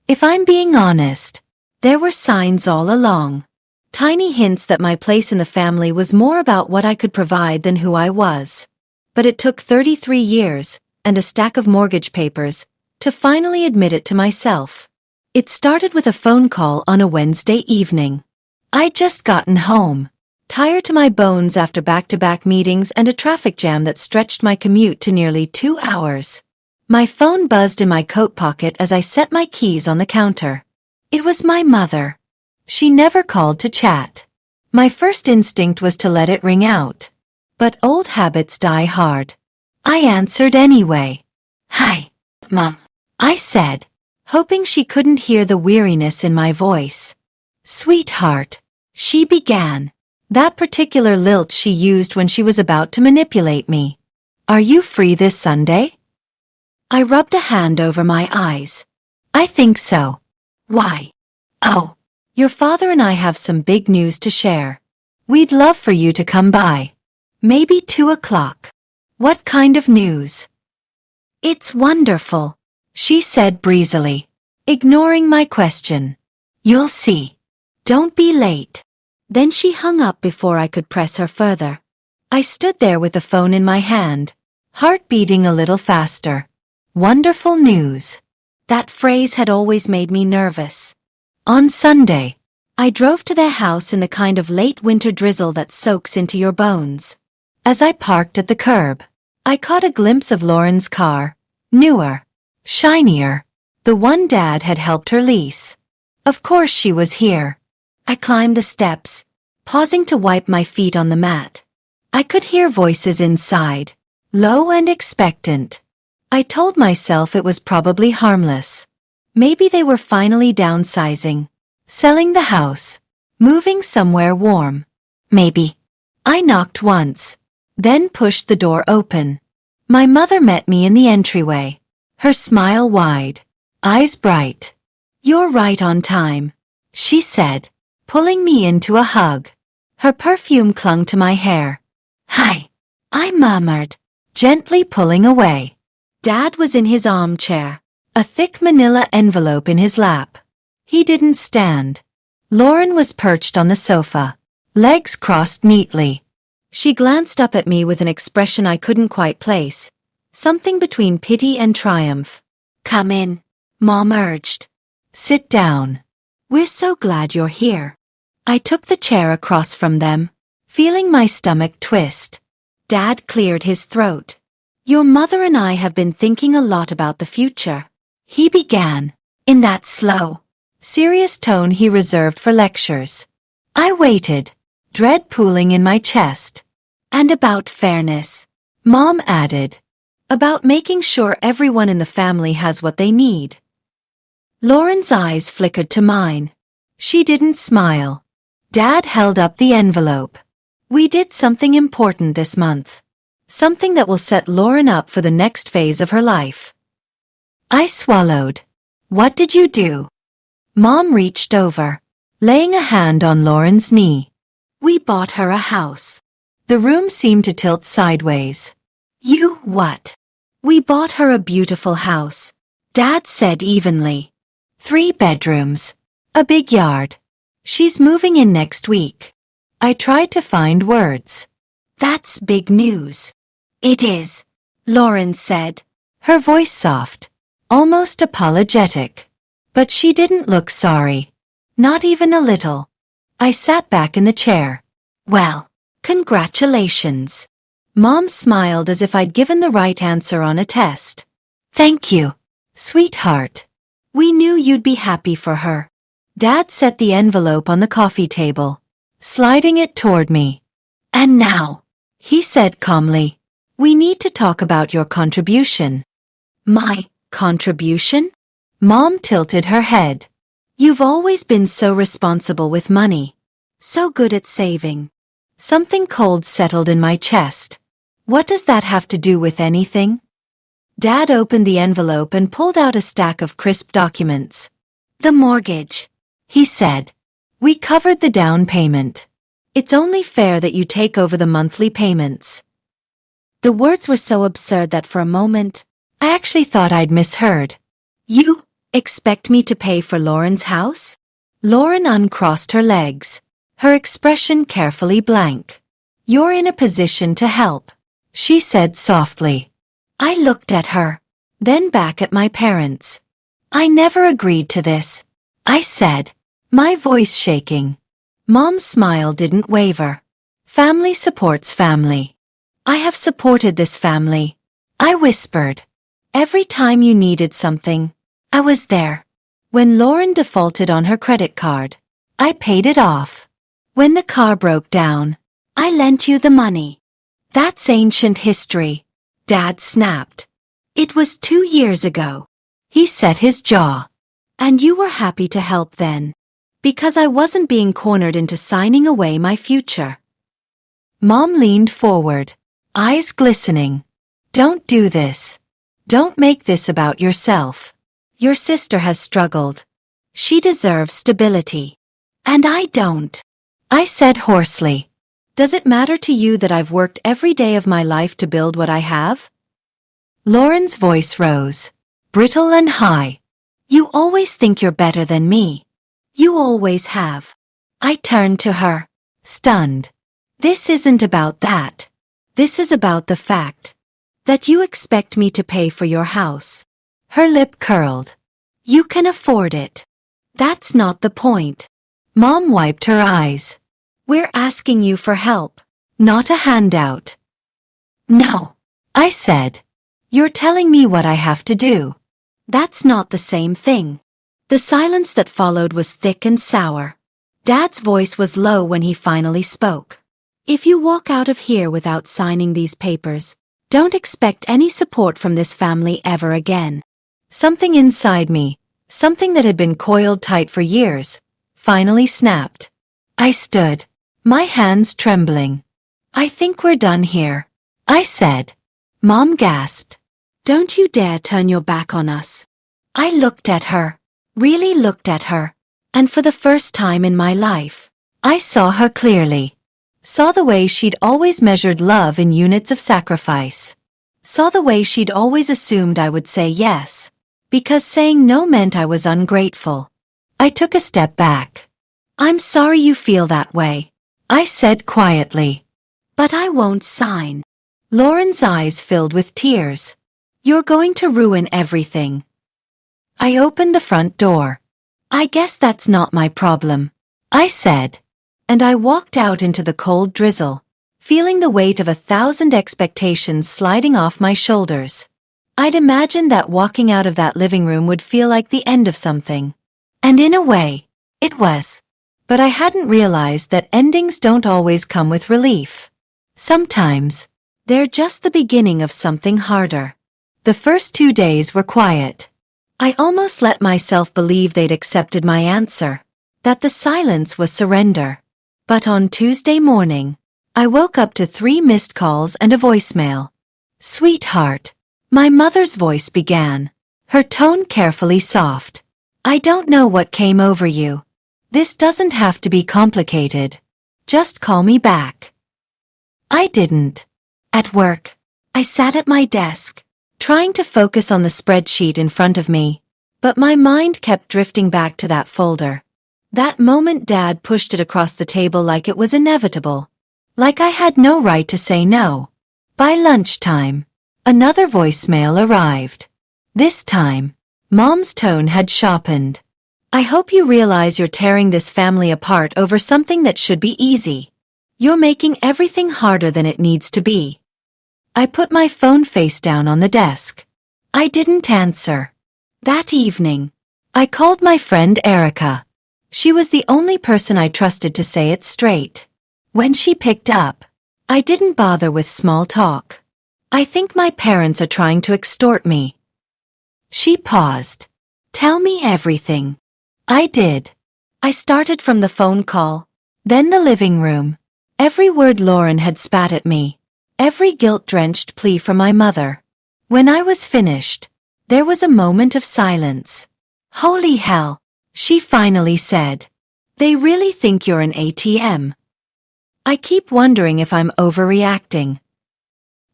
If I'm being honest, there were signs all along. Tiny hints that my place in the family was more about what I could provide than who I was. But it took 33 years, and a stack of mortgage papers, to finally admit it to myself. It started with a phone call on a Wednesday evening. I'd just gotten home, tired to my bones after back-to-back meetings and a traffic jam that stretched my commute to nearly 2 hours. My phone buzzed in my coat pocket as I set my keys on the counter. It was my mother. She never called to chat. My first instinct was to let it ring out. But old habits die hard. I answered anyway. "Hi, Mom," I said, hoping she couldn't hear the weariness in my voice. "Sweetheart," she began, that particular lilt she used when she was about to manipulate me. "Are you free this Sunday?" I rubbed a hand over my eyes. "I think so." "Why?" "Oh, your father and I have some big news to share. We'd love for you to come by. Maybe 2 o'clock. "What kind of news?" "It's wonderful," she said breezily, ignoring my question. "You'll see. Don't be late." Then she hung up before I could press her further. I stood there with the phone in my hand, heart beating a little faster. Wonderful news. That phrase had always made me nervous. On Sunday, I drove to their house in the kind of late winter drizzle that soaks into your bones. As I parked at the curb, I caught a glimpse of Lauren's car, newer, shinier, the one Dad had helped her lease. Of course she was here. I climbed the steps, pausing to wipe my feet on the mat. I could hear voices inside, low and expectant. I told myself it was probably harmless. Maybe they were finally downsizing, selling the house, moving somewhere warm. Maybe. I knocked once, then pushed the door open. My mother met me in the entryway, her smile wide, eyes bright. "You're right on time," she said, pulling me into a hug. Her perfume clung to my hair. "Hi," I murmured, gently pulling away. Dad was in his armchair, a thick manila envelope in his lap. He didn't stand. Lauren was perched on the sofa, legs crossed neatly. She glanced up at me with an expression I couldn't quite place, something between pity and triumph. "Come in," Mom urged. "Sit down. We're so glad you're here." I took the chair across from them, feeling my stomach twist. Dad cleared his throat. "Your mother and I have been thinking a lot about the future," he began, in that slow, serious tone he reserved for lectures. I waited, dread pooling in my chest. "And about fairness," Mom added. "About making sure everyone in the family has what they need." Lauren's eyes flickered to mine. She didn't smile. Dad held up the envelope. "We did something important this month. Something that will set Lauren up for the next phase of her life." I swallowed. "What did you do?" Mom reached over, laying a hand on Lauren's knee. "We bought her a house." The room seemed to tilt sideways. "You what?" "We bought her a beautiful house," Dad said evenly. 3 bedrooms, a big yard. She's moving in next week." I tried to find words. "That's big news." "It is," Lauren said, her voice soft, almost apologetic. But she didn't look sorry. Not even a little. I sat back in the chair. "Well, congratulations." Mom smiled as if I'd given the right answer on a test. "Thank you, sweetheart. We knew you'd be happy for her." Dad set the envelope on the coffee table, sliding it toward me. "And now," he said calmly, "we need to talk about your contribution." "My contribution?" Mom tilted her head. "You've always been so responsible with money. So good at saving." Something cold settled in my chest. What does that have to do with anything? Dad opened the envelope and pulled out a stack of crisp documents. "The mortgage," he said. "We covered the down payment. It's only fair that you take over the monthly payments." The words were so absurd that for a moment, I actually thought I'd misheard. "You Expect me to pay for Lauren's house? Lauren uncrossed her legs, her expression carefully blank. You're in a position to help, she said softly. I looked at her, then back at my parents. I never agreed to this, I said, my voice shaking. Mom's smile didn't waver. Family supports family. I have supported this family, I whispered. Every time you needed something, I was there. When Lauren defaulted on her credit card, I paid it off. When the car broke down, I lent you the money. That's ancient history, Dad snapped. It was 2 years ago. He set his jaw. And you were happy to help then. Because I wasn't being cornered into signing away my future. Mom leaned forward, eyes glistening. Don't do this. Don't make this about yourself. Your sister has struggled. She deserves stability. And I don't. I said hoarsely. Does it matter to you that I've worked every day of my life to build what I have? Lauren's voice rose, brittle and high. You always think you're better than me. You always have. I turned to her, stunned. This isn't about that. This is about the fact that you expect me to pay for your house. Her lip curled. You can afford it. That's not the point. Mom wiped her eyes. We're asking you for help, not a handout. No, I said. You're telling me what I have to do. That's not the same thing. The silence that followed was thick and sour. Dad's voice was low when he finally spoke. If you walk out of here without signing these papers, don't expect any support from this family ever again. Something inside me, something that had been coiled tight for years, finally snapped. I stood, my hands trembling. I think we're done here, I said. Mom gasped. Don't you dare turn your back on us. I looked at her, really looked at her, and for the first time in my life, I saw her clearly. Saw the way she'd always measured love in units of sacrifice. Saw the way she'd always assumed I would say yes, because saying no meant I was ungrateful. I took a step back. I'm sorry you feel that way, I said quietly. But I won't sign. Lauren's eyes filled with tears. You're going to ruin everything. I opened the front door. I guess that's not my problem, I said. And I walked out into the cold drizzle, feeling the weight of 1,000 expectations sliding off my shoulders. I'd imagined that walking out of that living room would feel like the end of something. And in a way, it was. But I hadn't realized that endings don't always come with relief. Sometimes, they're just the beginning of something harder. The first 2 days were quiet. I almost let myself believe they'd accepted my answer, that the silence was surrender. But on Tuesday morning, I woke up to 3 missed calls and a voicemail. Sweetheart, my mother's voice began, her tone carefully soft. I don't know what came over you. This doesn't have to be complicated. Just call me back. I didn't. At work, I sat at my desk, trying to focus on the spreadsheet in front of me, but my mind kept drifting back to that folder. That moment Dad pushed it across the table like it was inevitable. Like I had no right to say no. By lunchtime, another voicemail arrived. This time, Mom's tone had sharpened. I hope you realize you're tearing this family apart over something that should be easy. You're making everything harder than it needs to be. I put my phone face down on the desk. I didn't answer. That evening, I called my friend Erica. She was the only person I trusted to say it straight. When she picked up, I didn't bother with small talk. I think my parents are trying to extort me. She paused. Tell me everything. I did. I started from the phone call, then the living room. Every word Lauren had spat at me. Every guilt-drenched plea from my mother. When I was finished, there was a moment of silence. Holy hell, she finally said. They really think you're an ATM. I keep wondering if I'm overreacting.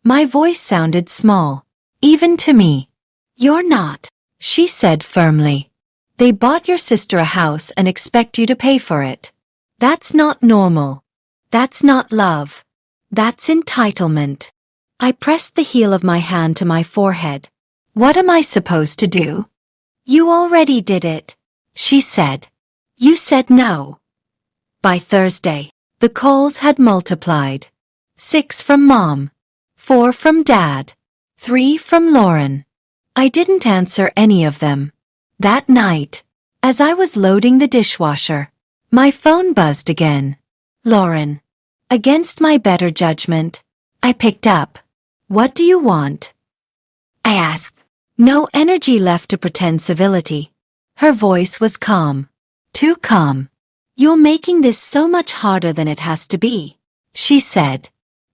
My voice sounded small, even to me. You're not, she said firmly. They bought your sister a house and expect you to pay for it. That's not normal. That's not love. That's entitlement. I pressed the heel of my hand to my forehead. What am I supposed to do? You already did it, she said. You said no. By Thursday, the calls had multiplied. 6 from Mom, 4 from Dad, 3 from Lauren. I didn't answer any of them. That night, as I was loading the dishwasher, my phone buzzed again. Lauren. Against my better judgment, I picked up. What do you want? I asked. No energy left to pretend civility. Her voice was calm. Too calm. You're making this so much harder than it has to be, she said.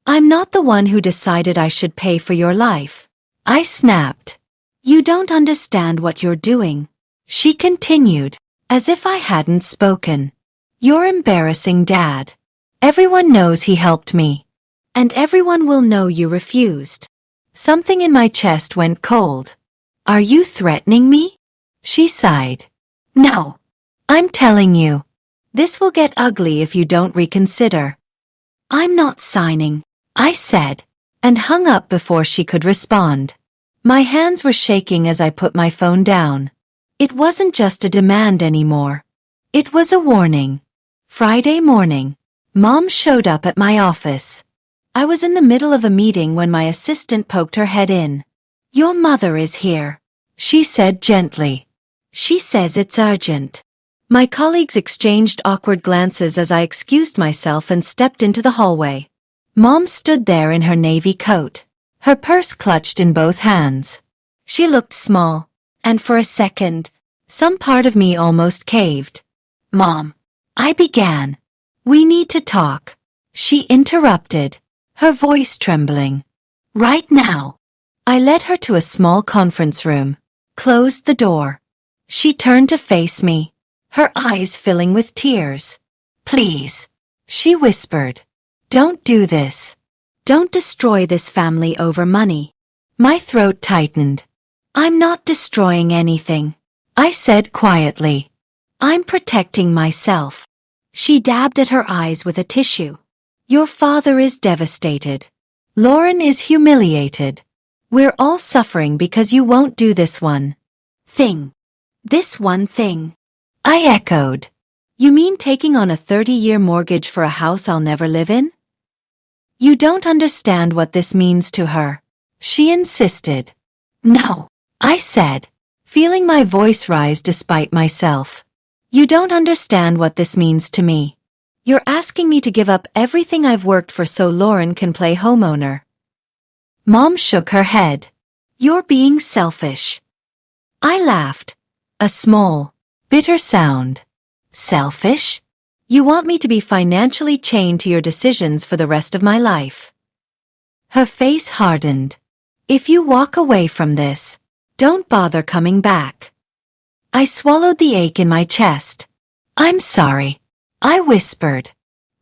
I'm not the one who decided I should pay for your life. I snapped. You don't understand what you're doing, she continued, as if I hadn't spoken. You're embarrassing Dad. Everyone knows he helped me. And everyone will know you refused. Something in my chest went cold. Are you threatening me? She sighed. No. I'm telling you. This will get ugly if you don't reconsider. I'm not signing, I said, and hung up before she could respond. My hands were shaking as I put my phone down. It wasn't just a demand anymore. It was a warning. Friday morning, Mom showed up at my office. I was in the middle of a meeting when my assistant poked her head in. Your mother is here, she said gently. She says it's urgent. My colleagues exchanged awkward glances as I excused myself and stepped into the hallway. Mom stood there in her navy coat, her purse clutched in both hands. She looked small, and for a second, some part of me almost caved. Mom, I began. We need to talk, she interrupted, her voice trembling. Right now. I led her to a small conference room, closed the door. She turned to face me, her eyes filling with tears. Please, she whispered. Don't do this. Don't destroy this family over money. My throat tightened. I'm not destroying anything, I said quietly. I'm protecting myself. She dabbed at her eyes with a tissue. Your father is devastated. Lauren is humiliated. We're all suffering because you won't do this one thing. This one thing. I echoed. You mean taking on a 30-year mortgage for a house I'll never live in? You don't understand what this means to her, she insisted. No, I said, feeling my voice rise despite myself. You don't understand what this means to me. You're asking me to give up everything I've worked for so Lauren can play homeowner. Mom shook her head. You're being selfish. I laughed. A small, bitter sound. Selfish? You want me to be financially chained to your decisions for the rest of my life. Her face hardened. If you walk away from this, don't bother coming back. I swallowed the ache in my chest. I'm sorry, I whispered.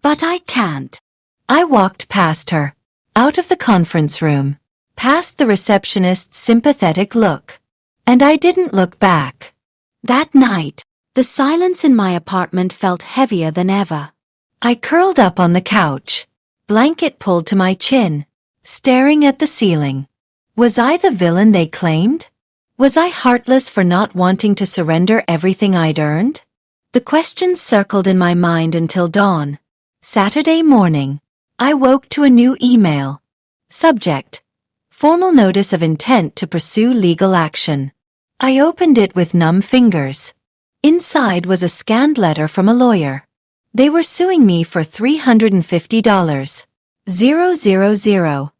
But I can't. I walked past her, out of the conference room, past the receptionist's sympathetic look. And I didn't look back. That night, the silence in my apartment felt heavier than ever. I curled up on the couch, blanket pulled to my chin, staring at the ceiling. Was I the villain they claimed? Was I heartless for not wanting to surrender everything I'd earned? The questions circled in my mind until dawn. Saturday morning, I woke to a new email. Subject: formal notice of intent to pursue legal action. I opened it with numb fingers. Inside was a scanned letter from a lawyer. They were suing me for $350. 000.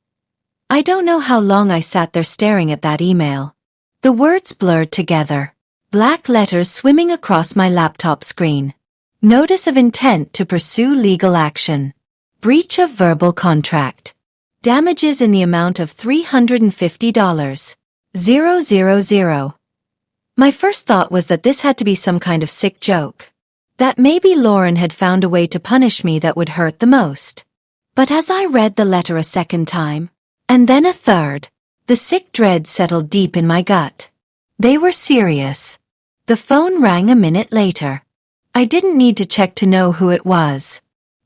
I don't know how long I sat there staring at that email. The words blurred together. Black letters swimming across my laptop screen. Notice of intent to pursue legal action. Breach of verbal contract. Damages in the amount of $350. 000. My first thought was that this had to be some kind of sick joke. That maybe Lauren had found a way to punish me that would hurt the most. But as I read the letter a second time, and then a third, the sick dread settled deep in my gut. They were serious. The phone rang a minute later. I didn't need to check to know who it was.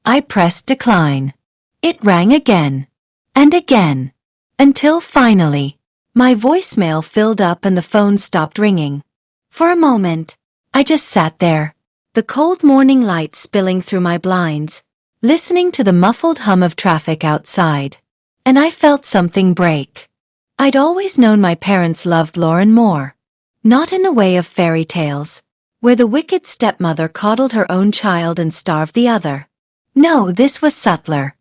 I pressed decline. It rang again. And again. Until finally, my voicemail filled up and the phone stopped ringing. For a moment, I just sat there, the cold morning light spilling through my blinds, listening to the muffled hum of traffic outside. And I felt something break. I'd always known my parents loved Lauren more. Not in the way of fairy tales, where the wicked stepmother coddled her own child and starved the other. No, this was subtler.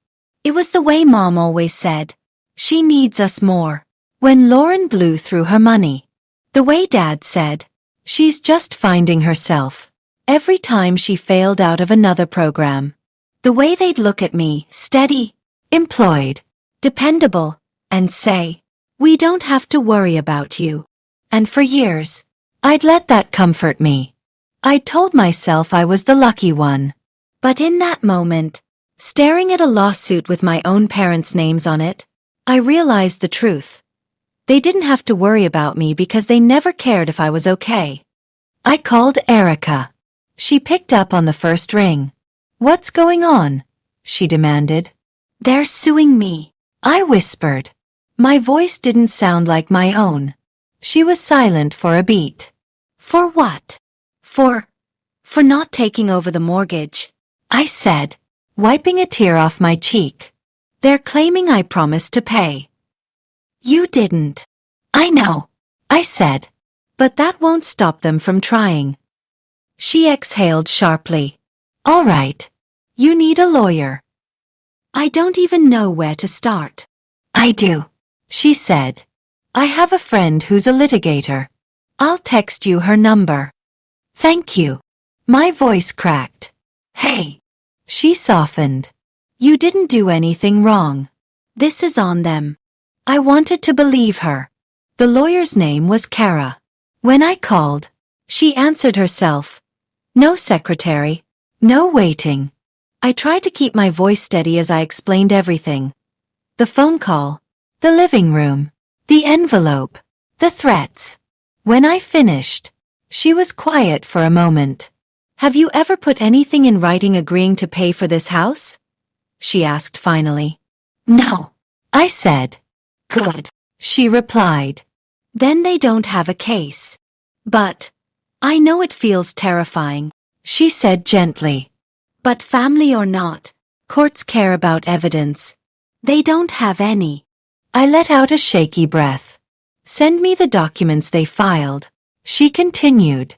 It was the way Mom always said, "She needs us more," when Lauren blew through her money. The way Dad said, "She's just finding herself," every time she failed out of another program. The way they'd look at me, steady, employed, dependable, and say, "We don't have to worry about you." And for years, I'd let that comfort me. I'd told myself I was the lucky one. But in that moment, staring at a lawsuit with my own parents' names on it, I realized the truth. They didn't have to worry about me because they never cared if I was okay. I called Erica. She picked up on the first ring. "What's going on?" she demanded. "They're suing me," I whispered. My voice didn't sound like my own. She was silent for a beat. "For what?" For not taking over the mortgage," I said, wiping a tear off my cheek. "They're claiming I promised to pay." "You didn't." "I know," I said. "But that won't stop them from trying." She exhaled sharply. "All right. You need a lawyer." "I don't even know where to start." "I do," she said. "I have a friend who's a litigator. I'll text you her number." "Thank you." My voice cracked. "Hey." She softened. "You didn't do anything wrong. This is on them." I wanted to believe her. The lawyer's name was Kara. When I called, she answered herself. No secretary. No waiting. I tried to keep my voice steady as I explained everything. The phone call. The living room. The envelope. The threats. When I finished, she was quiet for a moment. "Have you ever put anything in writing agreeing to pay for this house?" she asked finally. "No," I said. "Good," she replied. "Then they don't have a case." "But I know it feels terrifying," she said gently. "But family or not, courts care about evidence. They don't have any." I let out a shaky breath. "Send me the documents they filed," she continued.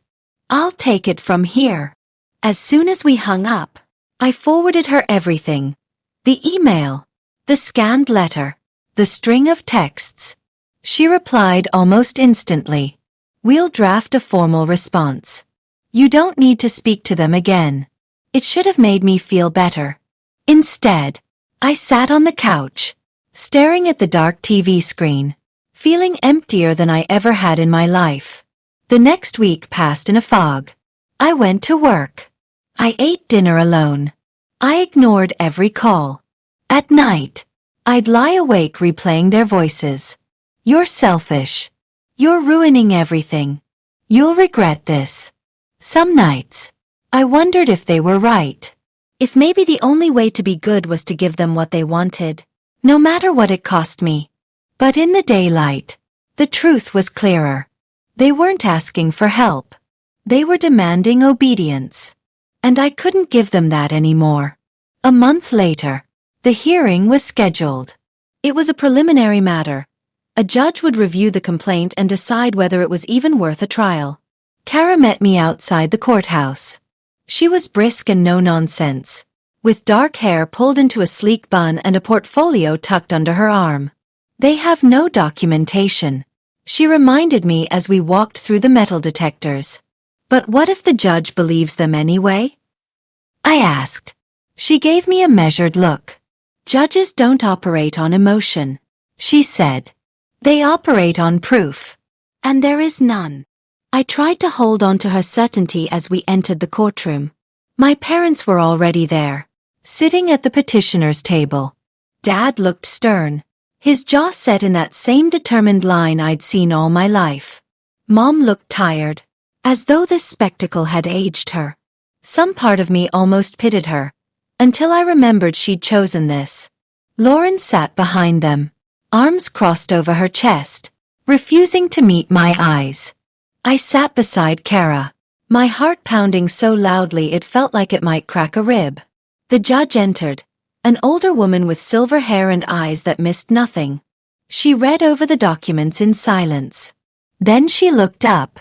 "I'll take it from here." As soon as we hung up, I forwarded her everything. The email, the scanned letter, the string of texts. She replied almost instantly. "We'll draft a formal response. You don't need to speak to them again." It should have made me feel better. Instead, I sat on the couch, staring at the dark TV screen, feeling emptier than I ever had in my life. The next week passed in a fog. I went to work. I ate dinner alone. I ignored every call. At night, I'd lie awake replaying their voices. "You're selfish. You're ruining everything. You'll regret this." Some nights, I wondered if they were right. If maybe the only way to be good was to give them what they wanted, no matter what it cost me. But in the daylight, the truth was clearer. They weren't asking for help. They were demanding obedience. And I couldn't give them that anymore. A month later, the hearing was scheduled. It was a preliminary matter. A judge would review the complaint and decide whether it was even worth a trial. Kara met me outside the courthouse. She was brisk and no-nonsense, with dark hair pulled into a sleek bun and a portfolio tucked under her arm. "They have no documentation," she reminded me as we walked through the metal detectors. "But what if the judge believes them anyway?" I asked. She gave me a measured look. "Judges don't operate on emotion," she said. "They operate on proof. And there is none." I tried to hold on to her certainty as we entered the courtroom. My parents were already there, sitting at the petitioner's table. Dad looked stern, his jaw set in that same determined line I'd seen all my life. Mom looked tired, as though this spectacle had aged her. Some part of me almost pitied her, until I remembered she'd chosen this. Lauren sat behind them, arms crossed over her chest, refusing to meet my eyes. I sat beside Kara, my heart pounding so loudly it felt like it might crack a rib. The judge entered, an older woman with silver hair and eyes that missed nothing. She read over the documents in silence. Then she looked up.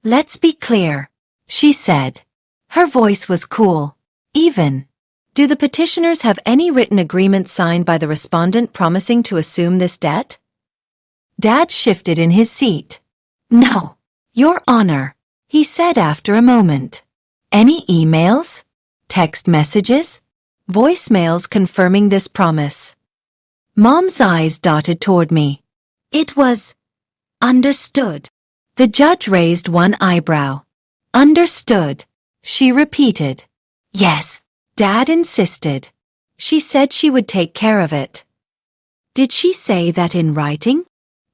"Let's be clear," she said. Her voice was cool, even. "Do the petitioners have any written agreement signed by the respondent promising to assume this debt?" Dad shifted in his seat. "No, Your Honor," he said after a moment. "Any emails? Text messages? Voicemails confirming this promise?" Mom's eyes darted toward me. "It was understood." The judge raised one eyebrow. "Understood," she repeated. "Yes," Dad insisted. "She said she would take care of it." "Did she say that in writing?"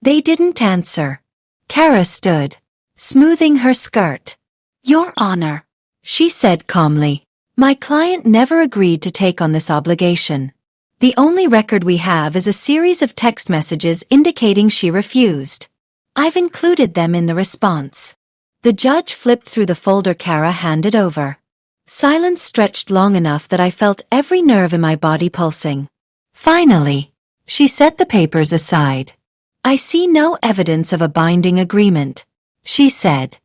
They didn't answer. Kara stood, smoothing her skirt. "Your Honor," she said calmly, "my client never agreed to take on this obligation. The only record we have is a series of text messages indicating she refused. I've included them in the response." The judge flipped through the folder Kara handed over. Silence stretched long enough that I felt every nerve in my body pulsing. "Finally," she set the papers aside. "I see no evidence of a binding agreement," she said.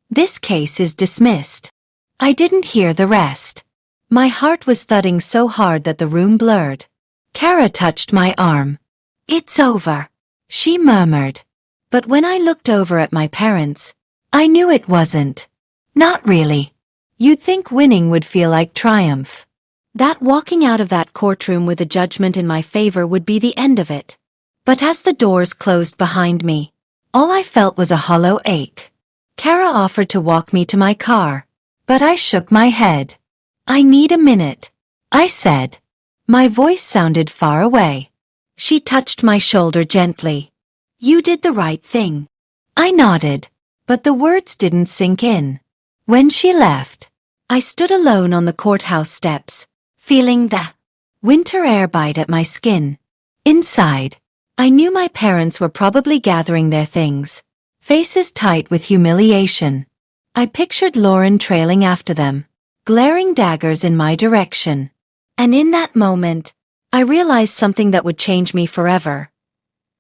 "This case is dismissed." I didn't hear the rest. My heart was thudding so hard that the room blurred. Kara touched my arm. "It's over," she murmured. But when I looked over at my parents, I knew it wasn't. Not really. You'd think winning would feel like triumph. That walking out of that courtroom with a judgment in my favor would be the end of it. But as the doors closed behind me, all I felt was a hollow ache. Kara offered to walk me to my car, but I shook my head. "I need a minute," I said. My voice sounded far away. She touched my shoulder gently. "You did the right thing." I nodded, but the words didn't sink in. When she left, I stood alone on the courthouse steps, feeling the winter air bite at my skin. Inside, I knew my parents were probably gathering their things, faces tight with humiliation. I pictured Lauren trailing after them, glaring daggers in my direction. And in that moment, I realized something that would change me forever.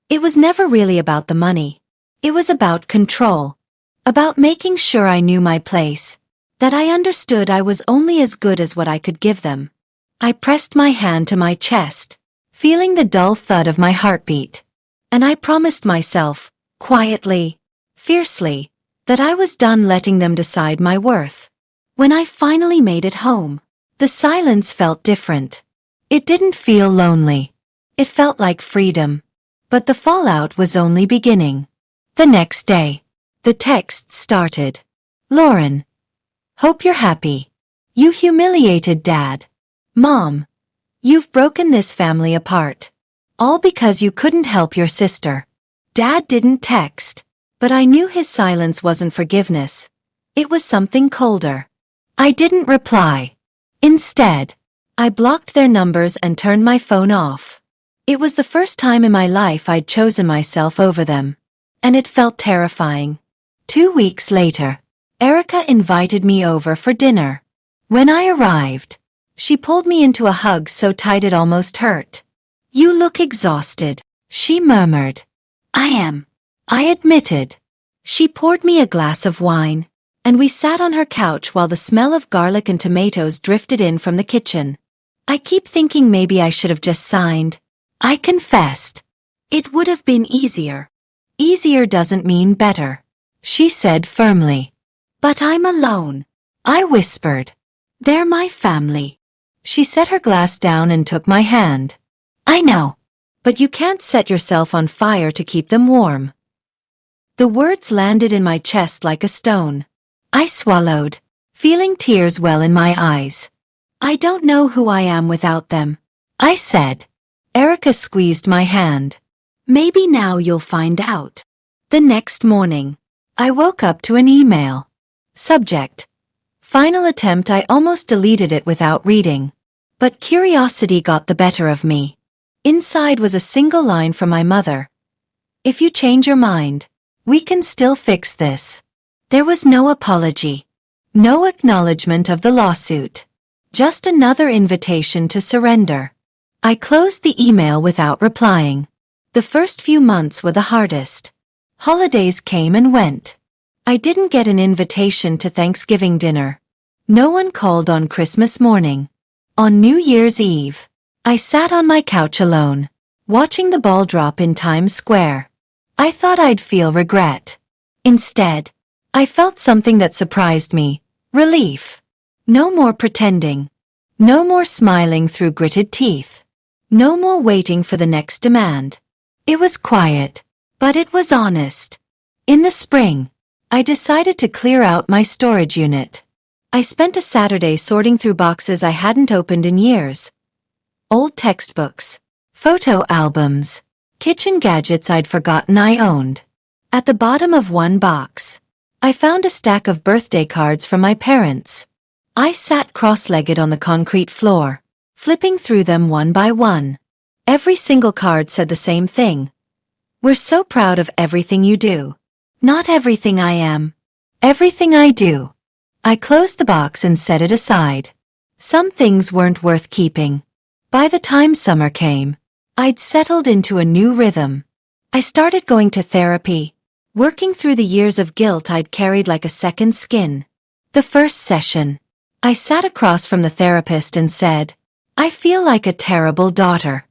It was never really about the money. It was about control. About making sure I knew my place. That I understood I was only as good as what I could give them. I pressed my hand to my chest, feeling the dull thud of my heartbeat. And I promised myself, quietly, fiercely, that I was done letting them decide my worth. When I finally made it home, the silence felt different. It didn't feel lonely. It felt like freedom. But the fallout was only beginning. The next day, the text started. "Lauren, hope you're happy. You humiliated Dad. Mom, you've broken this family apart. All because you couldn't help your sister." Dad didn't text, but I knew his silence wasn't forgiveness. It was something colder. I didn't reply. Instead, I blocked their numbers and turned my phone off. It was the first time in my life I'd chosen myself over them. And it felt terrifying. 2 weeks later, Erica invited me over for dinner. When I arrived, she pulled me into a hug so tight it almost hurt. "You look exhausted," she murmured. "I am," I admitted. She poured me a glass of wine, and we sat on her couch while the smell of garlic and tomatoes drifted in from the kitchen. "I keep thinking maybe I should have just signed," I confessed. "It would have been easier." "Easier doesn't mean better," she said firmly. "But I'm alone," I whispered. "They're my family." She set her glass down and took my hand. "I know, but you can't set yourself on fire to keep them warm." The words landed in my chest like a stone. I swallowed, feeling tears well in my eyes. "I don't know who I am without them," I said. Erica squeezed my hand. "Maybe now you'll find out." The next morning, I woke up to an email. Subject: final attempt. I almost deleted it without reading. But curiosity got the better of me. Inside was a single line from my mother. If you change your mind, we can still fix this. There was no apology. No acknowledgement of the lawsuit. Just another invitation to surrender. I closed the email without replying. The first few months were the hardest. Holidays came and went. I didn't get an invitation to Thanksgiving dinner. No one called on Christmas morning. On New Year's Eve, I sat on my couch alone, watching the ball drop in Times Square. I thought I'd feel regret. Instead, I felt something that surprised me: relief. No more pretending. No more smiling through gritted teeth. No more waiting for the next demand. It was quiet, but it was honest. In the spring, I decided to clear out my storage unit. I spent a Saturday sorting through boxes I hadn't opened in years. Old textbooks, photo albums, kitchen gadgets I'd forgotten I owned. At the bottom of one box, I found a stack of birthday cards from my parents. I sat cross-legged on the concrete floor, flipping through them one by one. Every single card said the same thing. We're so proud of everything you do. Not everything I am. Everything I do. I closed the box and set it aside. Some things weren't worth keeping. By the time summer came, I'd settled into a new rhythm. I started going to therapy, working through the years of guilt I'd carried like a second skin. The first session, I sat across from the therapist and said, "I feel like a terrible daughter."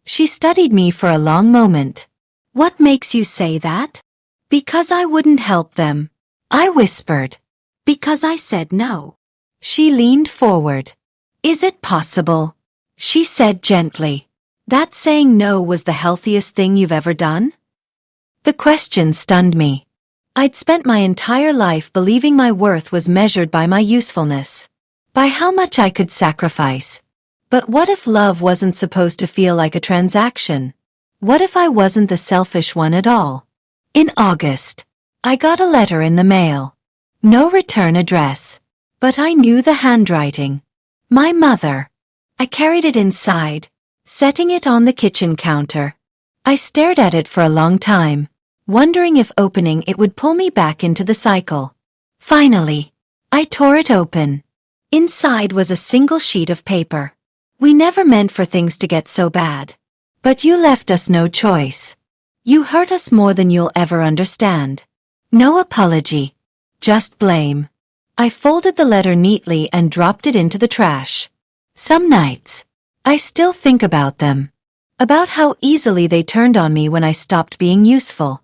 She studied me for a long moment. "What makes you say that?" "Because I wouldn't help them," I whispered. "Because I said no." She leaned forward. "Is it possible?" she said gently. "That saying no was the healthiest thing you've ever done?" The question stunned me. I'd spent my entire life believing my worth was measured by my usefulness, by how much I could sacrifice. But what if love wasn't supposed to feel like a transaction? What if I wasn't the selfish one at all? In August, I got a letter in the mail. No return address. But I knew the handwriting. My mother. I carried it inside, setting it on the kitchen counter. I stared at it for a long time, wondering if opening it would pull me back into the cycle. Finally, I tore it open. Inside was a single sheet of paper. "We never meant for things to get so bad. But you left us no choice. You hurt us more than you'll ever understand." No apology. Just blame. I folded the letter neatly and dropped it into the trash. Some nights, I still think about them. About how easily they turned on me when I stopped being useful.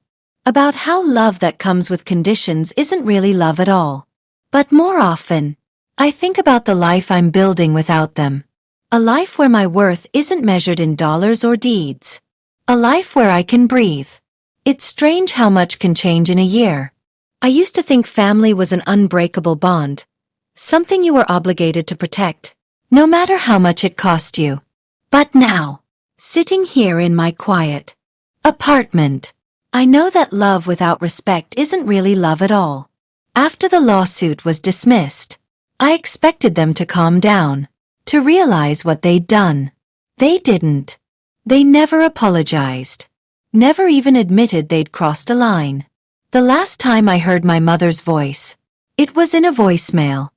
About how love that comes with conditions isn't really love at all. But more often, I think about the life I'm building without them. A life where my worth isn't measured in dollars or deeds. A life where I can breathe. It's strange how much can change in a year. I used to think family was an unbreakable bond. Something you were obligated to protect, no matter how much it cost you. But now, sitting here in my quiet apartment, I know that love without respect isn't really love at all. After the lawsuit was dismissed, I expected them to calm down, to realize what they'd done. They didn't. They never apologized. Never even admitted they'd crossed a line. The last time I heard my mother's voice, it was in a voicemail.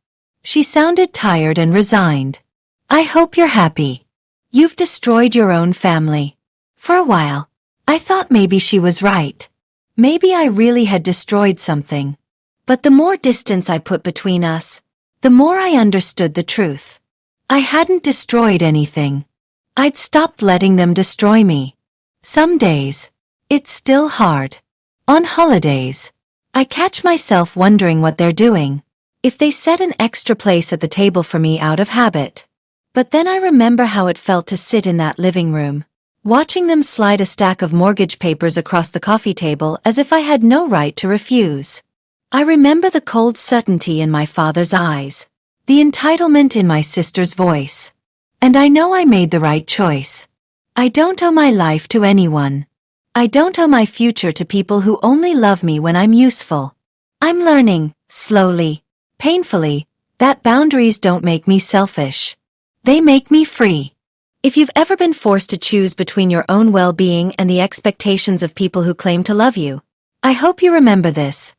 She sounded tired and resigned. "I hope you're happy. You've destroyed your own family." For a while, I thought maybe she was right. Maybe I really had destroyed something. But the more distance I put between us, the more I understood the truth. I hadn't destroyed anything. I'd stopped letting them destroy me. Some days, it's still hard. On holidays, I catch myself wondering what they're doing. If they set an extra place at the table for me out of habit. But then I remember how it felt to sit in that living room, watching them slide a stack of mortgage papers across the coffee table as if I had no right to refuse. I remember the cold certainty in my father's eyes, the entitlement in my sister's voice. And I know I made the right choice. I don't owe my life to anyone. I don't owe my future to people who only love me when I'm useful. I'm learning, slowly, painfully, that boundaries don't make me selfish. They make me free. If you've ever been forced to choose between your own well-being and the expectations of people who claim to love you, I hope you remember this.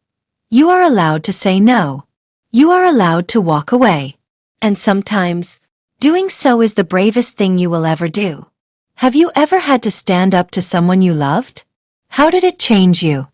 You are allowed to say no. You are allowed to walk away. And sometimes, doing so is the bravest thing you will ever do. Have you ever had to stand up to someone you loved? How did it change you?